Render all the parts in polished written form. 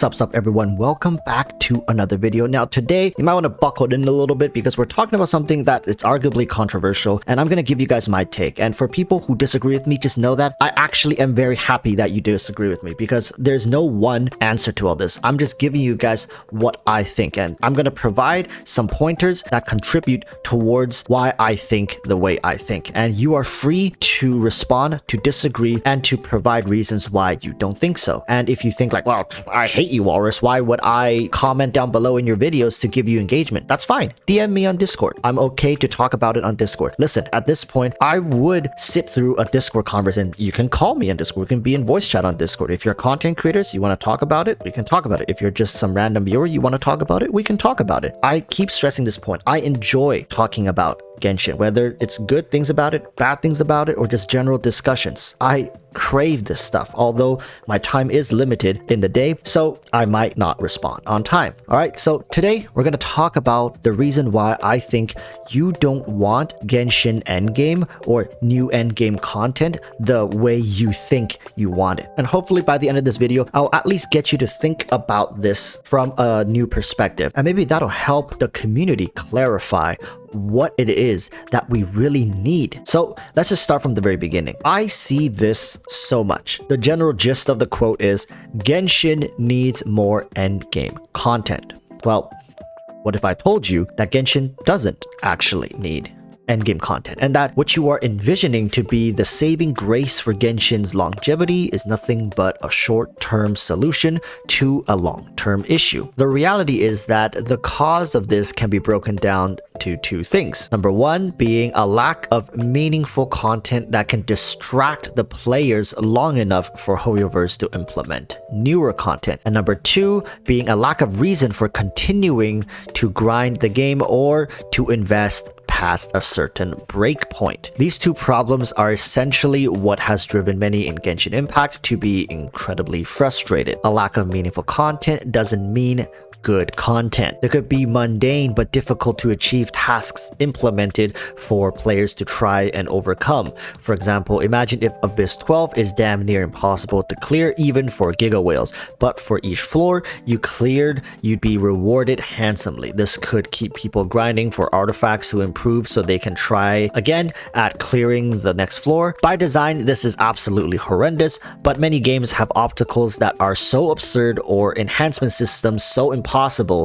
Sup everyone, welcome back to another video. Now today you might want to buckle in a little bit because we're talking about something that is arguably controversial, and I'm going to give you guys my take. And for people who disagree with me, just know that I actually am very happy that you disagree with me, because there's no one answer to all this. I'm just giving you guys what I think, and I'm going to provide some pointers that contribute towards why I think the way I think, and you are free to respond, to disagree, and to provide reasons why you don't think so. And if you think like, well, I hate you, Walrus, why would I comment down below in your videos to give you engagement? That's fine. DM me on Discord. I'm okay to talk about it on Discord. Listen, at this point, I would sit through a Discord conversation. You can call me on Discord. We can be in voice chat on Discord. If you're content creators, you want to talk about it, we can talk about it. If you're just some random viewer, you want to talk about it, we can talk about it. I keep stressing this point. I enjoy talking about Genshin, whether it's good things about it, bad things about it, or just general discussions. I crave this stuff, although my time is limited in the day, so I might not respond on time. All right, so today we're going to talk about the reason why I think you don't want Genshin Endgame or new Endgame content the way you think you want it. And hopefully by the end of this video, I'll at least get you to think about this from a new perspective, and maybe that'll help the community clarify what it is that we really need. So let's just start from the very beginning. I see this so much. The general gist of the quote is, Genshin needs more endgame content. Well, what if I told you that Genshin doesn't actually need endgame content, and that what you are envisioning to be the saving grace for Genshin's longevity is nothing but a short-term solution to a long-term issue? The reality is that the cause of this can be broken down to two things. Number one being a lack of meaningful content that can distract the players long enough for Hoyoverse to implement newer content. And number two being a lack of reason for continuing to grind the game or to invest past a certain breakpoint. These two problems are essentially what has driven many in Genshin Impact to be incredibly frustrated. A lack of meaningful content doesn't mean good content. There could be mundane but difficult to achieve tasks implemented for players to try and overcome. For example, imagine if Abyss 12 is damn near impossible to clear even for Giga Whales, but for each floor you cleared, you'd be rewarded handsomely. This could keep people grinding for artifacts to improve so they can try again at clearing the next floor. By design, this is absolutely horrendous, but many games have obstacles that are so absurd or enhancement systems so impossible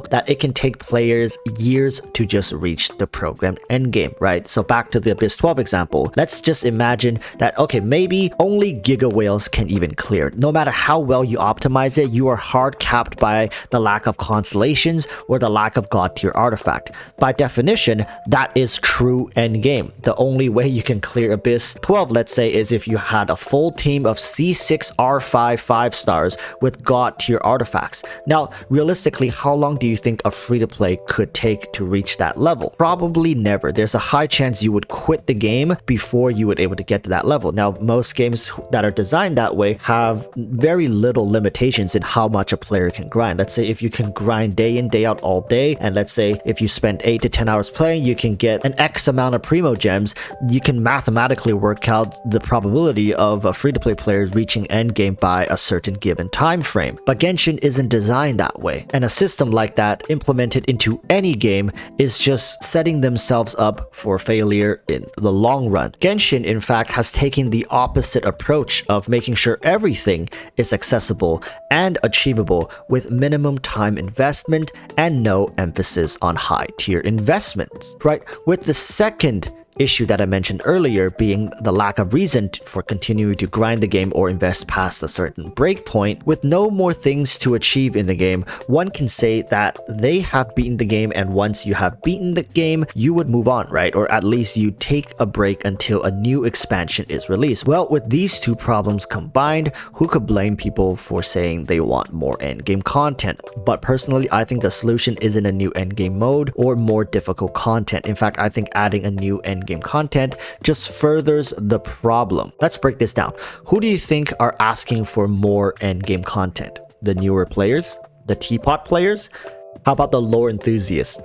that it can take players years to just reach the programmed endgame, right? So back to the Abyss 12 example, let's just imagine that, okay, maybe only Giga Whales can even clear. No matter how well you optimize it, you are hard capped by the lack of constellations or the lack of god tier artifact. By definition, that is true endgame. The only way you can clear Abyss 12, let's say, is if you had a full team of C6 R5 5 stars with god tier artifacts. Now, realistically, how long do you think a free-to-play could take to reach that level? Probably never. There's a high chance you would quit the game before you would able to get to that level. Now, most games that are designed that way have very little limitations in how much a player can grind. Let's say if you can grind day in, day out all day, and let's say if you spend 8 to 10 hours playing, you can get an X amount of primo gems, you can mathematically work out the probability of a free-to-play player reaching endgame by a certain given time frame. But Genshin isn't designed that way, and a system like that implemented into any game is just setting themselves up for failure in the long run. Genshin, in fact, has taken the opposite approach of making sure everything is accessible and achievable with minimum time investment and no emphasis on high tier investments, right? With the second issue that I mentioned earlier being the lack of reason for continuing to grind the game or invest past a certain breakpoint. With no more things to achieve in the game, one can say that they have beaten the game, and once you have beaten the game, you would move on, right? Or at least you take a break until a new expansion is released. Well, with these two problems combined, who could blame people for saying they want more endgame content? But personally, I think the solution isn't a new endgame mode or more difficult content. In fact, I think adding a new endgame content just furthers the problem. Let's break this down. Who do you think are asking for more endgame content? The newer players? The teapot players? How about the lore enthusiasts?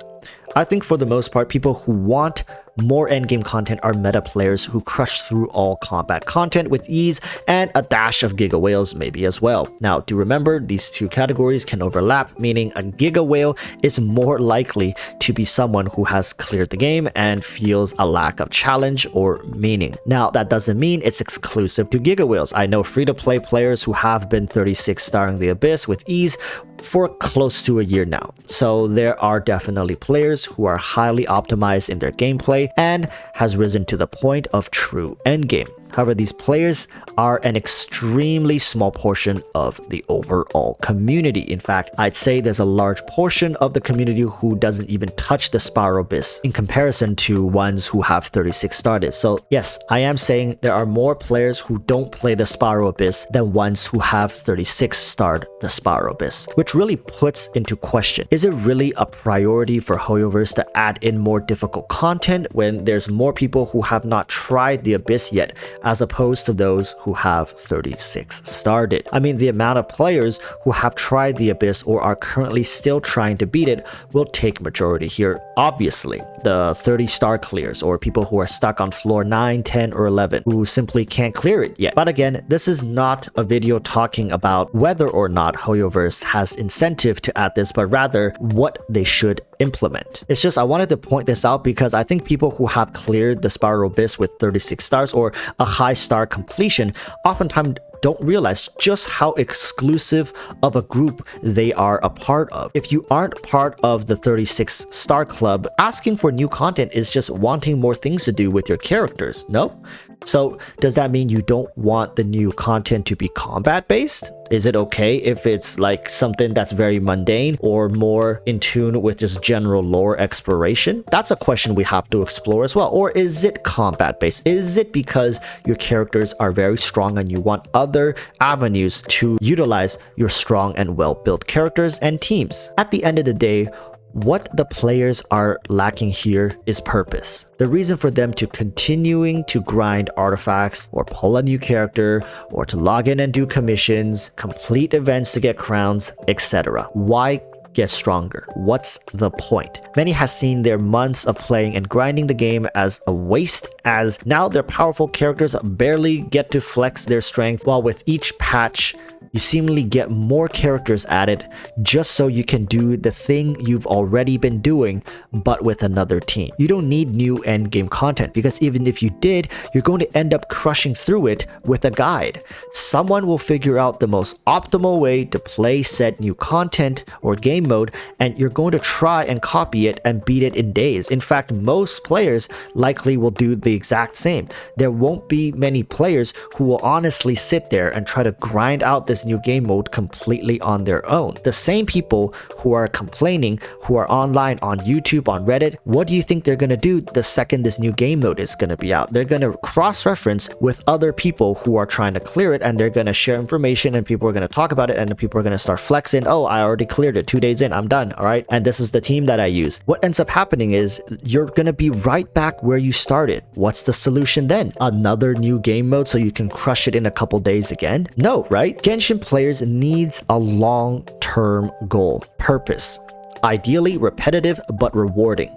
I think for the most part, people who want more endgame content are meta players who crush through all combat content with ease and a dash of Giga Whales maybe as well. Now, do remember these two categories can overlap, meaning a Giga Whale is more likely to be someone who has cleared the game and feels a lack of challenge or meaning. Now, that doesn't mean it's exclusive to Giga Whales. I know free-to-play players who have been 36 starring the Abyss with ease for close to a year now. So there are definitely players who are highly optimized in their gameplay and has risen to the point of true endgame. However, these players are an extremely small portion of the overall community. In fact, I'd say there's a large portion of the community who doesn't even touch the Spiral Abyss in comparison to ones who have 36 started. So yes, I am saying there are more players who don't play the Spiral Abyss than ones who have 36 starred the Spiral Abyss, which really puts into question, is it really a priority for Hoyoverse to add in more difficult content when there's more people who have not tried the Abyss yet, as opposed to those who have 36 started? I mean, the amount of players who have tried the Abyss or are currently still trying to beat it will take majority here. Obviously, the 30 star clears or people who are stuck on floor 9, 10, or 11 who simply can't clear it yet. But again, this is not a video talking about whether or not Hoyoverse has incentive to add this, but rather what they should implement. It's just I wanted to point this out because I think people who have cleared the Spiral Abyss with 36 stars or a high star completion oftentimes don't realize just how exclusive of a group they are a part of. If you aren't part of the 36 star club, asking for new content is just wanting more things to do with your characters, no? So does that mean you don't want the new content to be combat based? Is it okay if it's like something that's very mundane or more in tune with just general lore exploration? That's a question we have to explore as well. Or is it combat based? Is it because your characters are very strong and you want other avenues to utilize your strong and well-built characters and teams? At the end of the day, what the players are lacking here is purpose. The reason for them to continuing to grind artifacts or pull a new character or to log in and do commissions, complete events to get crowns, etc. Why get stronger? What's the point? Many has seen their months of playing and grinding the game as a waste, as now their powerful characters barely get to flex their strength, while with each patch you seemingly get more characters added just so you can do the thing you've already been doing, but with another team. You don't need new endgame content because even if you did, you're going to end up crushing through it with a guide. Someone will figure out the most optimal way to play said new content or game mode, and you're going to try and copy it and beat it in days. In fact, most players likely will do the exact same. There won't be many players who will honestly sit there and try to grind out this new game mode completely on their own. The same people who are complaining, who are online on YouTube, on Reddit, what do you think they're going to do the second this new game mode is going to be out? They're going to cross-reference with other people who are trying to clear it, and they're going to share information, and people are going to talk about it, and the people are going to start flexing. Oh, I already cleared it 2 days in, I'm done. All right, and this is the team that I use. What ends up happening is you're going to be right back where you started. What's the solution then? Another new game mode so you can crush it in a couple days again? No, right? Genshin players needs a long-term goal, purpose, ideally repetitive but rewarding.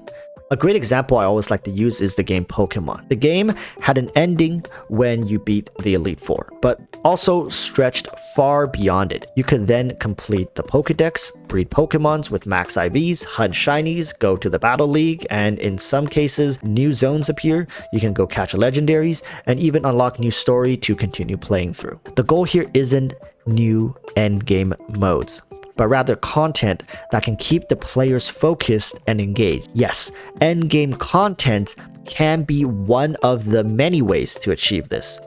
A great example I always like to use is the game Pokemon. The game had an ending when you beat the Elite Four, but also stretched far beyond it. You could then complete the Pokedex, breed Pokemons with max IVs, hunt shinies, go to the Battle League, and in some cases, new zones appear. You can go catch legendaries, and even unlock new story to continue playing through. The goal here isn't new endgame modes, but rather content that can keep the players focused and engaged. Yes, endgame content can be one of the many ways to achieve this,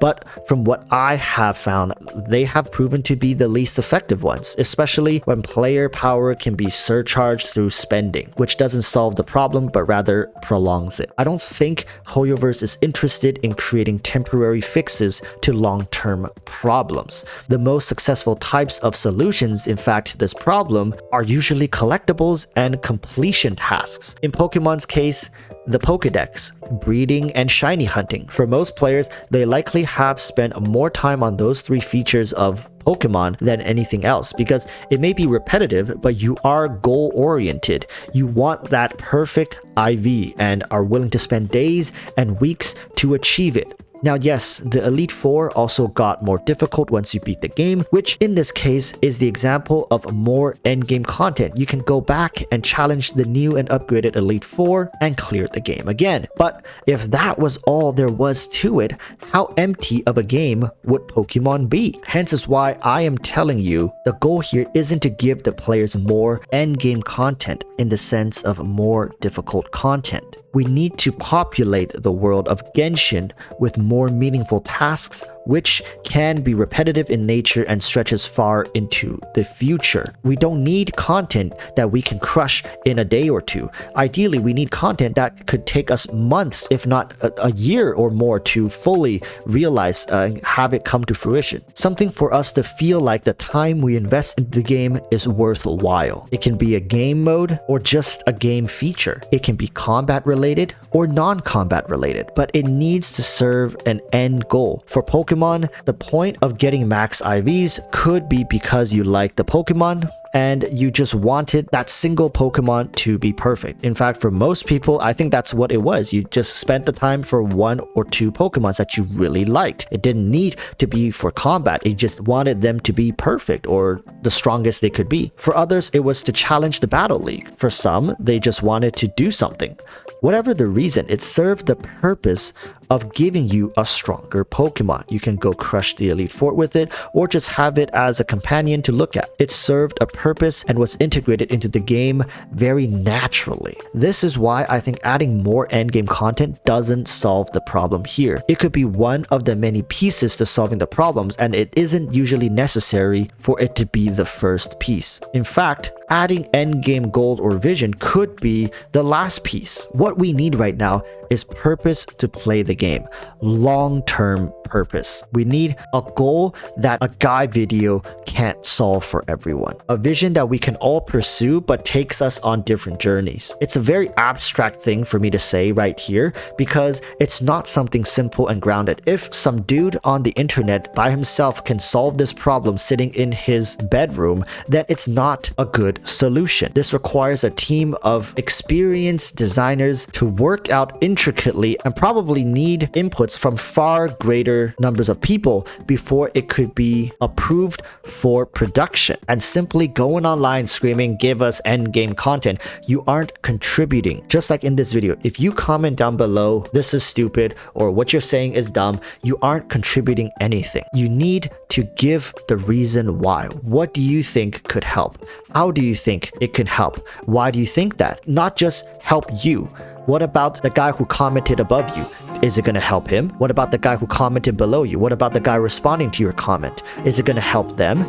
but from what I have found, they have proven to be the least effective ones, especially when player power can be surcharged through spending, which doesn't solve the problem but rather prolongs it. I don't think Hoyoverse is interested in creating temporary fixes to long-term problems. The most successful types of solutions, in fact, to this problem are usually collectibles and completion tasks. In Pokemon's case, the Pokédex, breeding, and shiny hunting. For most players, they likely have spent more time on those 3 features of Pokemon than anything else because it may be repetitive, but you are goal oriented. You want that perfect IV and are willing to spend days and weeks to achieve it. Now yes, the Elite Four also got more difficult once you beat the game, which in this case is the example of more endgame content. You can go back and challenge the new and upgraded Elite Four and clear the game again. But if that was all there was to it, how empty of a game would Pokemon be? Hence is why I am telling you, the goal here isn't to give the players more endgame content in the sense of more difficult content. We need to populate the world of Genshin with more meaningful tasks, which can be repetitive in nature and stretches far into the future. We don't need content that we can crush in a day or two. Ideally, we need content that could take us months, if not a year or more, to fully realize and have it come to fruition. Something for us to feel like the time we invest in the game is worthwhile. It can be a game mode or just a game feature. It can be combat related or non-combat related, but it needs to serve an end goal. For Pokemon, the point of getting max IVs could be because you like the Pokemon and you just wanted that single Pokemon to be perfect. In fact, for most people, I think that's what it was. You just spent the time for 1 or 2 Pokemons that you really liked. It didn't need to be for combat. It just wanted them to be perfect or the strongest they could be. For others, it was to challenge the Battle League. For some, they just wanted to do something. Whatever the reason, it served the purpose of giving you a stronger Pokemon. You can go crush the Elite Four with it or just have it as a companion to look at. It served a purpose and was integrated into the game very naturally. This is why I think adding more endgame content doesn't solve the problem here. It could be one of the many pieces to solving the problems, and it isn't usually necessary for it to be the first piece. In fact, adding endgame gold or vision could be the last piece. What we need right now is purpose to play the game. Long-term purpose. We need a goal that a guide video can't solve for everyone. A vision that we can all pursue but takes us on different journeys. It's a very abstract thing for me to say right here because it's not something simple and grounded. If some dude on the internet by himself can solve this problem sitting in his bedroom, then it's not a good solution. This requires a team of experienced designers to work out intricately and probably need inputs from far greater numbers of people before it could be approved for production. And simply going online screaming, "Give us endgame content," you aren't contributing. Just like in this video, if you comment down below, "This is stupid," or "What you're saying is dumb," you aren't contributing anything. You need to give the reason why. What do you think could help? How do you think it could help? Why do you think that? Not just help you. What about the guy who commented above you? Is it going to help him? What about the guy who commented below you? What about the guy responding to your comment? Is it going to help them?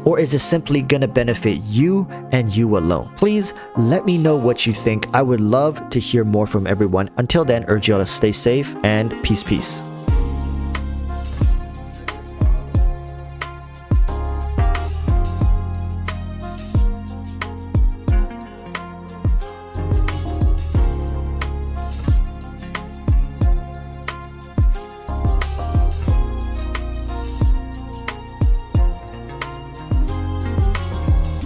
Or is it simply going to benefit you and you alone? Please let me know what you think. I would love to hear more from everyone. Until then, urge you all to stay safe and peace.